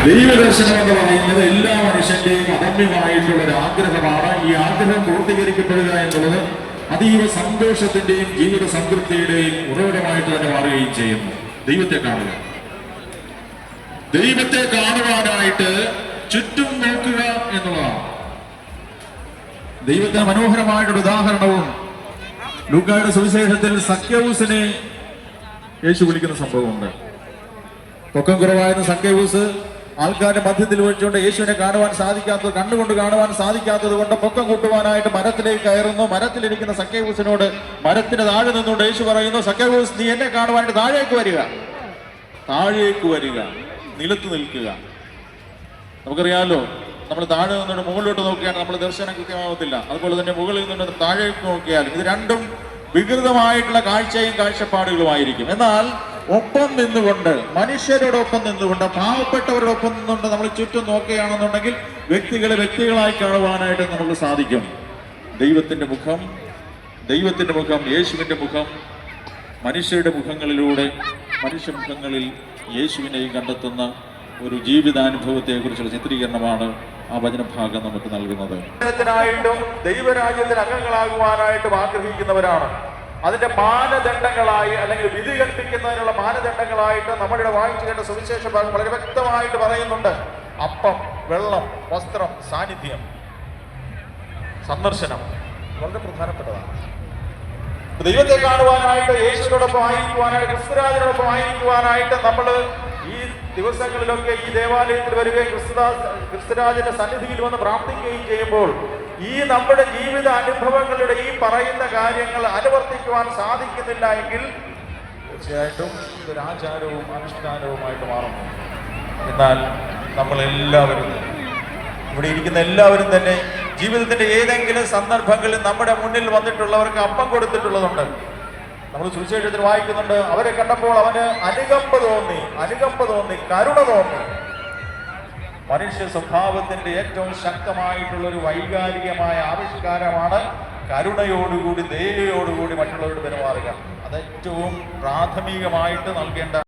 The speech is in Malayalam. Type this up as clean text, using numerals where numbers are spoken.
ദൈവദർശനം എന്ന് പറയുന്നത് എല്ലാ മനുഷ്യന്റെയും അദമ്യമായിട്ടുള്ള ഒരു ആഗ്രഹമാണ്. ഈ ആഗ്രഹം പൂർത്തീകരിക്കപ്പെടുക എന്നുള്ളത് അതീവ സന്തോഷത്തിന്റെയും ജീവിത സംതൃപ്തിയുടെയും ഉറവിടമായിട്ട് തന്നെ മാറുകയും ചെയ്യുന്നു. ദൈവത്തെ കാണുക, ദൈവത്തെ കാണുവാനായിട്ട് ചുറ്റും നോക്കുക എന്നുള്ളതാണ്. ദൈവത്തിന് മനോഹരമായിട്ടൊരു ഉദാഹരണവും ലൂക്കായുടെ സുവിശേഷത്തിൽ സക്കേവൂസിനെ യേശു വിളിക്കുന്ന സംഭവമുണ്ട്. പൊക്കം കുറവായിരുന്ന സക്കേവൂസ് ആൾക്കാരുടെ മധ്യത്തിൽ വെച്ചുകൊണ്ട് യേശുവിനെ കാണുവാൻ സാധിക്കാത്തത്, കണ്ണുകൊണ്ട് കാണുവാൻ സാധിക്കാത്തത് കൊണ്ട് പൊക്കം കൂട്ടുവാനായിട്ട് മരത്തിലേക്ക് കയറുന്നു. മരത്തിലിരിക്കുന്ന സക്കേവൂസിനോട് മരത്തിന് താഴെ നിന്നുകൊണ്ട് യേശു പറയുന്നു, സക്കേവൂസ്, നീ എന്നെ കാണുവാനായിട്ട് താഴേക്ക് വരിക, താഴേക്ക് വരിക, നിലത്ത് നിൽക്കുക. നമുക്കറിയാമല്ലോ, നമ്മൾ താഴെ നിന്നുകൊണ്ട് മുകളിലോട്ട് നോക്കിയാണ് നമ്മൾ ദർശനം കൃത്യമാവത്തില്ല. അതുപോലെ തന്നെ മുകളിൽ നിന്നുകൊണ്ട് താഴേക്ക് നോക്കിയാലും ഇത് രണ്ടും വികൃതമായിട്ടുള്ള കാഴ്ചയും കാഴ്ചപ്പാടുകളുമായിരിക്കും. എന്നാൽ ഒപ്പം നിന്നുകൊണ്ട്, മനുഷ്യരോടൊപ്പം നിന്നുകൊണ്ട്, പാവപ്പെട്ടവരോടൊപ്പം നിന്നുകൊണ്ട് നമ്മൾ ചുറ്റും നോക്കുകയാണെന്നുണ്ടെങ്കിൽ വ്യക്തികളെ വ്യക്തികളായി കാണുവാനായിട്ട് നമുക്ക് സാധിക്കും. ദൈവത്തിന്റെ മുഖം, യേശുവിന്റെ മുഖം, മനുഷ്യരുടെ മുഖങ്ങളിലൂടെ മനുഷ്യമുഖങ്ങളിൽ യേശുവിനെയും കണ്ടെത്തുന്ന ഒരു ജീവിതാനുഭവത്തെ കുറിച്ചുള്ള ചിത്രീകരണമാണ് ആ വചനഭാഗം നമുക്ക് നൽകുന്നത്. ദൈവരാജ്യത്തിന് അംഗങ്ങളാകുവാനായിട്ടും ആഗ്രഹിക്കുന്നവരാണ്. അതിന്റെ മാനദണ്ഡങ്ങളായി അല്ലെങ്കിൽ വിധി കൽപ്പിക്കുന്നതിനുള്ള മാനദണ്ഡങ്ങളായിട്ട് നമ്മുടെ വായിച്ചു കേട്ട സുവിശേഷ ഭാഗം വളരെ വ്യക്തമായിട്ട് പറയുന്നുണ്ട്. അപ്പം, വെള്ളം, വസ്ത്രം, സാന്നിധ്യം, സന്ദർശനം വളരെ പ്രധാനപ്പെട്ടതാണ്. ദൈവത്തെ കാണുവാനായിട്ട്, യേശുവിനോടൊപ്പം ആയിരിക്കുവാനായിട്ട്, ക്രിസ്തുരാജനോടൊപ്പം ആയിരിക്കുവാനായിട്ട് നമ്മൾ ഈ ദിവസങ്ങളിലൊക്കെ ഈ ദേവാലയത്തിൽ വരികയും ക്രിസ്തുരാജന്റെ സന്നിധിയിൽ വന്ന് പ്രാർത്ഥിക്കുകയും ചെയ്യുമ്പോൾ ഈ നമ്മുടെ ജീവിത അനുഭവങ്ങളുടെ ഈ പറയുന്ന കാര്യങ്ങൾ അനുവർത്തിക്കുവാൻ സാധിക്കുന്നില്ല എങ്കിൽ തീർച്ചയായിട്ടും ഇതൊരു ആചാരവും അനുഷ്ഠാനവുമായിട്ട് മാറുന്നു. എന്നാൽ നമ്മളെല്ലാവരും, ഇവിടെ ഇരിക്കുന്ന എല്ലാവരും തന്നെ ജീവിതത്തിന്റെ ഏതെങ്കിലും സന്ദർഭങ്ങളിൽ നമ്മുടെ മുന്നിൽ വന്നിട്ടുള്ളവർക്ക് അപ്പം കൊടുത്തിട്ടുള്ളതുണ്ട്. നമ്മൾ സുവിശേഷത്തിൽ വായിക്കുന്നുണ്ട്, അവരെ കണ്ടപ്പോൾ അവന് അനുകമ്പ തോന്നി, കരുണ തോന്നി. മനുഷ്യ സ്വഭാവത്തിന്റെ ഏറ്റവും ശക്തമായിട്ടുള്ള ഒരു വൈകാരികമായ ആവിഷ്കാരമാണ് കരുണയോടുകൂടി, ദയയോടുകൂടി മറ്റുള്ളവരോട് പെരുമാറുക. അത് ഏറ്റവും പ്രാഥമികമായിട്ട് നൽകേണ്ട